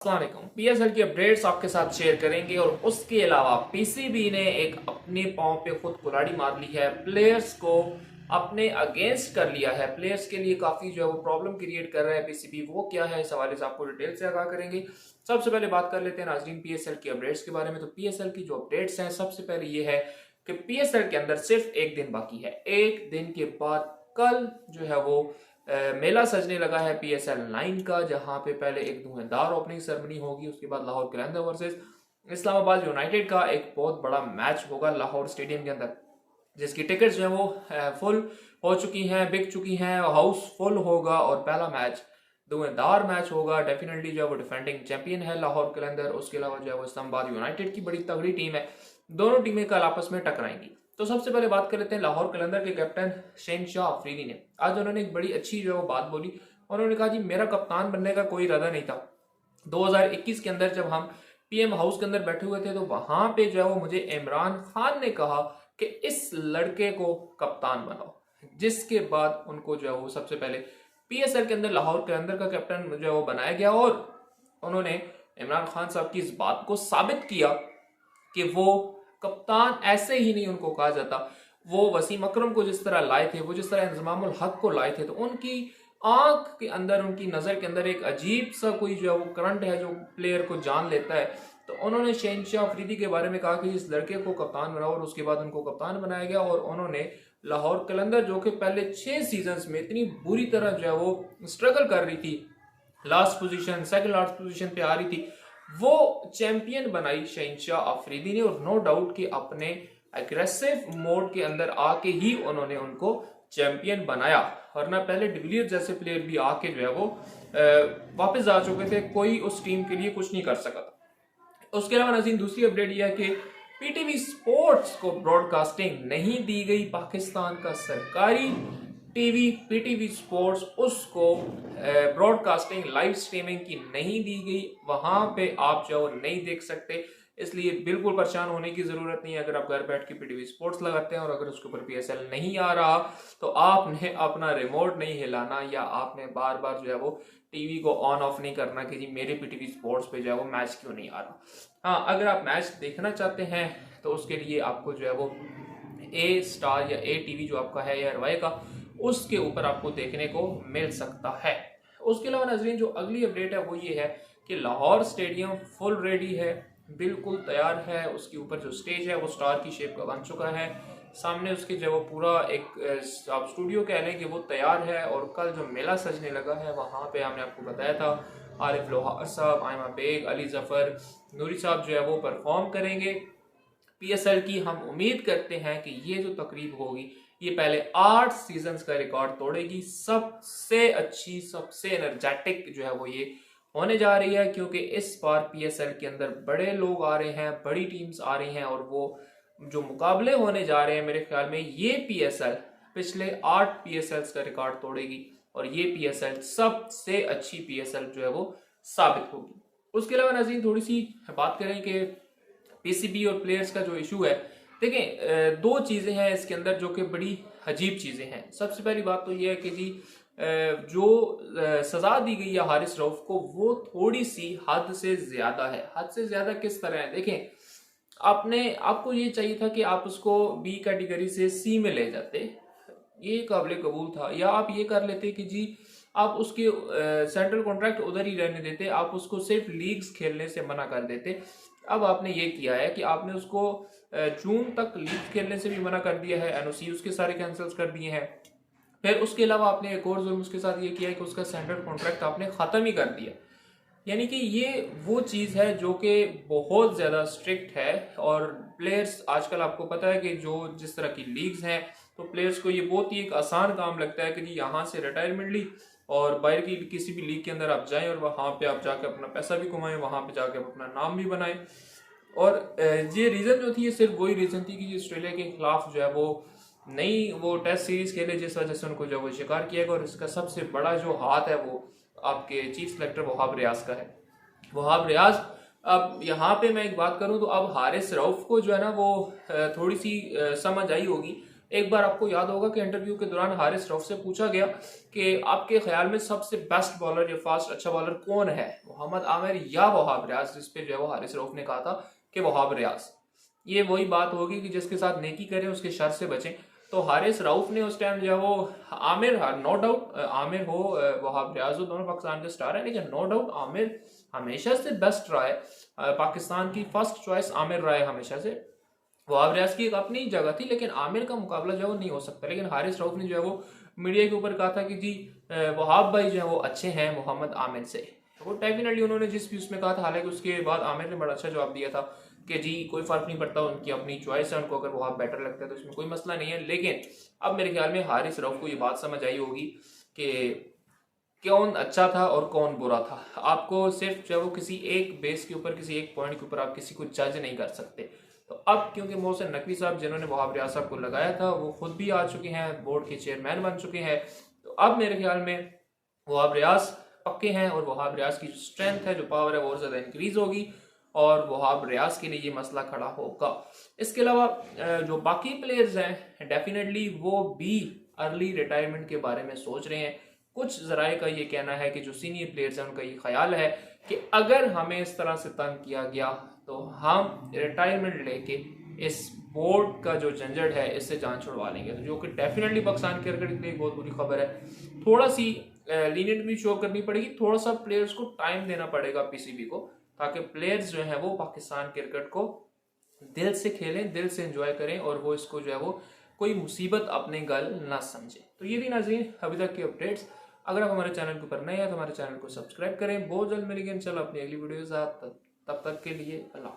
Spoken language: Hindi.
अस्सलामुअलैकुम। पीएसएल की अपडेट्स आपके साथ शेयर करेंगे और उसके अलावा पीसीबी ने एक अपने पांव पे खुद कुल्हाड़ी मार ली है, प्लेयर्स को अपने अगेंस्ट कर लिया है। प्लेयर्स के लिए काफी जो है वो प्रॉब्लम क्रिएट कर रहा है पीसीबी, वो क्या है इस हवाले से आपको डिटेल से आगाह करेंगे। सबसे पहले बात कर लेते हैं नाजरीन पीएसएल की अपडेट्स के बारे में। तो पीएसएल की जो अपडेट्स हैं, सबसे पहले ये है कि पीएसएल के अंदर सिर्फ एक दिन बाकी है। एक दिन के बाद कल जो है वो मेला सजने लगा है पीएसएल 9 का, जहां पे पहले एक धुआंधार ओपनिंग सेरेमनी होगी, उसके बाद लाहौर कलंदर वर्सेस इस्लामाबाद यूनाइटेड का एक बहुत बड़ा मैच होगा लाहौर स्टेडियम के अंदर, जिसकी टिकट्स जो है वो फुल हो चुकी हैं, बिक चुकी हैं, हाउस फुल होगा और पहला मैच धुआंधार मैच होगा। डेफिनेटली जो है वो डिफेंडिंग चैंपियन है लाहौर कलंदर, उसके अलावा जो है वो इस्लामाबाद यूनाइटेड की बड़ी तगड़ी टीम है। दोनों टीमें कल आपस में टकराएंगी। तो सबसे पहले बात कर लेते हैं लाहौर कलंदर के कैप्टन शहनशाह अफरीदी ने। आज उन्होंने एक बड़ी अच्छी जो है वो बात बोली। उन्होंने कहा जी मेरा कप्तान बनने का कोई इरादा नहीं था। 2021 के अंदर जब हम पीएम हाउस के अंदर बैठे हुए थे तो वहां पे जो है वो मुझे इमरान खान ने कहा कि इस लड़के को कप्तान बनाओ, जिसके बाद उनको जो है वो सबसे पहले पीएसएल के अंदर लाहौर के अंदर का कैप्टन जो है वो बनाया गया और उन्होंने इमरान खान साहब की इस बात को साबित किया कि वो कप्तान ऐसे ही नहीं उनको कहा जाता। वो वसीम अकरम को जिस तरह लाए थे, वो जिस तरह इंजमामुल हक को लाए थे, तो उनकी आंख के अंदर, उनकी नजर के अंदर एक अजीब सा कोई जो है वो करंट है जो प्लेयर को जान लेता है। तो उन्होंने शहनशाह अफरीदी के बारे में कहा कि इस लड़के को कप्तान बनाओ और उसके बाद उनको कप्तान बनाया गया। और उन्होंने लाहौर कलंदर जो कि पहले 6 सीजन में इतनी बुरी तरह जो है वो स्ट्रगल कर रही थी, last position, second last position पे आ रही थी, वो चैंपियन बनाई शहनशाह अफरीदी ने। और नो डाउट कि अपने एग्रेसिव मोड के अंदर आके ही उन्होंने उनको चैंपियन बनाया, वरना पहले डिविलियर जैसे प्लेयर भी आके जो है वो वापस आ चुके थे, कोई उस टीम के लिए कुछ नहीं कर सका था। उसके अलावा नाज़रीन दूसरी अपडेट यह है कि पीटीवी स्पोर्ट्स को ब्रॉडकास्टिंग नहीं दी गई। पाकिस्तान का सरकारी टीवी पीटीवी स्पोर्ट्स, उसको ब्रॉडकास्टिंग लाइव स्ट्रीमिंग की नहीं दी गई। वहां पे आप जो नहीं देख सकते, इसलिए बिल्कुल परेशान होने की जरूरत नहीं है। अगर आप घर बैठ के पीटीवी स्पोर्ट्स लगाते हैं और अगर उसके ऊपर पीएसएल नहीं आ रहा तो आपने अपना रिमोट नहीं हिलाना या आपने बार बार जो है वो टीवी को ऑन ऑफ नहीं करना कि जी मेरे पीटीवी स्पोर्ट्स पे जो है वो मैच क्यों नहीं आ रहा। हाँ, अगर आप मैच देखना चाहते हैं तो उसके लिए आपको जो है वो ए स्टार या ए टीवी जो आपका है या रवाए का, उसके ऊपर आपको देखने को मिल सकता है। उसके अलावा नाजरीन जो अगली अपडेट है वो ये है कि लाहौर स्टेडियम फुल रेडी है, बिल्कुल तैयार है। उसके ऊपर जो स्टेज है वो स्टार की शेप का बन चुका है। सामने उसके जो वो पूरा एक आप स्टूडियो कह लें कि वो तैयार है। और कल जो मेला सजने लगा है वहाँ पे हमने आपको बताया था आरिफ लोहार साहब, आयमा बेग, अली जफर, नूरी साहब जो है वो परफॉर्म करेंगे। पीएसएल की हम उम्मीद करते हैं कि ये जो तकरीब होगी ये पहले 8 सीजन्स का रिकॉर्ड तोड़ेगी। सबसे अच्छी, सबसे एनर्जेटिक जो है वो ये होने जा रही है, क्योंकि इस बार पीएसएल के अंदर बड़े लोग आ रहे हैं, बड़ी टीम्स आ रही हैं और वो जो मुकाबले होने जा रहे हैं मेरे ख्याल में ये पीएसएल पिछले 8 पीएसएल का रिकॉर्ड तोड़ेगी और ये पीएसएल सबसे अच्छी पीएसएल जो है वो साबित होगी। उसके अलावा नाज़रीन थोड़ी सी बात करें कि पीसीबी और प्लेयर्स का जो इशू है, देखें दो चीजें हैं इसके अंदर जो कि बड़ी अजीब चीजें हैं। सबसे पहली बात तो यह है कि जी जो सजा दी गई है हारिस रऊफ को वो थोड़ी सी हद से ज्यादा है। हद से ज्यादा किस तरह है, देखें आपको ये चाहिए था कि आप उसको बी कैटेगरी से सी में ले जाते, ये काबिल कबूल था। या आप ये कर लेते कि जी आप उसके सेंट्रल कॉन्ट्रैक्ट उधर ही रहने देते, आप उसको सिर्फ लीग्स खेलने से मना कर देते। अब आपने ये किया है कि आपने उसको जून तक लीग खेलने से भी मना कर दिया है, एनओसी उसके सारे कैंसिल कर दिए हैं। फिर उसके अलावा आपने एक और जुर्म उसके साथ ये किया है कि उसका सेंट्रल कॉन्ट्रैक्ट आपने खत्म ही कर दिया। यानी कि ये वो चीज है जो कि बहुत ज्यादा स्ट्रिक्ट है। और प्लेयर्स आजकल आपको पता है कि जो जिस तरह की लीग्स हैं, तो प्लेयर्स को ये बहुत ही एक आसान काम लगता है कि जी यहाँ से रिटायरमेंट ली और बाहर की किसी भी लीग के अंदर आप जाएं और वहां पे आप जाके अपना पैसा भी कमाएं, वहां पे जाके अपना नाम भी बनाएं। और ये रीजन जो थी ये सिर्फ वही रीजन थी कि ऑस्ट्रेलिया के खिलाफ जो है वो नई वो टेस्ट सीरीज खेले, जिस वजह से उनको जो वो शिकार किया गया। और इसका सबसे बड़ा जो हाथ है वो आपके चीफ सेलेक्टर वहाब रियाज का है। वहाब रियाज, अब यहाँ पे मैं एक बात करूं तो अब हारिस रऊफ को जो है ना वो थोड़ी सी समझ आई होगी एक बार आपको याद होगा कि इंटरव्यू के दौरान हारिस रऊफ से पूछा गया कि आपके ख्याल में सबसे बेस्ट बॉलर या फास्ट अच्छा बॉलर कौन है, मोहम्मद आमिर या वहाब रियाज, जिस पे जो है वो हारिस रऊफ ने कहा था कि वहाब रियाज। ये वही बात होगी कि जिसके साथ नेकी करें उसके शर से बचें। तो हारिस रऊफ ने उस टाइम जो है वो आमिर, नो डाउट आमिर हो वहाब रियाज हो, दोनों पाकिस्तान के स्टार है, लेकिन नो डाउट आमिर हमेशा से बेस्ट रहा है, पाकिस्तान की फर्स्ट चॉइस आमिर रहा है हमेशा से। वहाब रियाज की एक अपनी जगह थी, लेकिन आमिर का मुकाबला जो है वो नहीं हो सकता। लेकिन हारिस रऊफ ने जो है वो मीडिया के ऊपर कहा था कि जी वहाब भाई जो है वो अच्छे हैं मोहम्मद आमिर से। वो डेफिनेटली उन्होंने जिस भी उसमें कहा था, हालांकि उसके बाद आमिर ने बड़ा अच्छा जवाब दिया था कि जी कोई फर्क नहीं पड़ता, उनकी अपनी चॉइस है, उनको अगर वहाब बेटर लगता है तो इसमें कोई मसला नहीं है। लेकिन अब मेरे ख्याल में हारिस रऊफ को ये बात समझ आई होगी कि कौन अच्छा था और कौन बुरा था। आपको सिर्फ जो वो किसी एक बेस के ऊपर, किसी एक पॉइंट के ऊपर आप किसी को जज नहीं कर सकते। तो अब क्योंकि मोहसिन नकवी साहब जिन्होंने वहाब रियाज साहब को लगाया था वो खुद भी आ चुके हैं, बोर्ड के चेयरमैन बन चुके हैं, तो अब मेरे ख्याल में वहाब रियाज पक्के हैं और वहाब रियाज की जो स्ट्रेंथ है, जो पावर है, वो और ज़्यादा इंक्रीज होगी और वहाब रियाज के लिए ये मसला खड़ा होगा। इसके अलावा जो बाकी प्लेयर्स हैं डेफिनेटली वो भी अर्ली रिटायरमेंट के बारे में सोच रहे हैं। कुछ जराए का ये कहना है कि जो सीनियर प्लेयर्स हैं उनका ये ख्याल है कि अगर हमें इस तरह से तंग किया गया तो हम रिटायरमेंट लेके इस बोर्ड का जो झंझट है इससे जान छुड़वा लेंगे, तो जो कि डेफिनेटली पाकिस्तान क्रिकेट के लिए बहुत बुरी खबर है। थोड़ा सी लीनियंट भी शो करनी पड़ेगी, थोड़ा सा प्लेयर्स को टाइम देना पड़ेगा पीसीबी को, ताकि प्लेयर्स जो है वो पाकिस्तान क्रिकेट को दिल से खेलें, दिल से एंजॉय करें और वो इसको जो है वो कोई मुसीबत अपने गल ना समझे। तो ये भी नाज़रीन अभी तक के अपडेट्स। अगर आप हमारे चैनल के ऊपर नए हैं तो हमारे चैनल को सब्सक्राइब करें। बहुत जल्द मिलेंगे इंशाल्लाह अपनी अगली वीडियो के साथ, तब तक के लिए अल्लाह।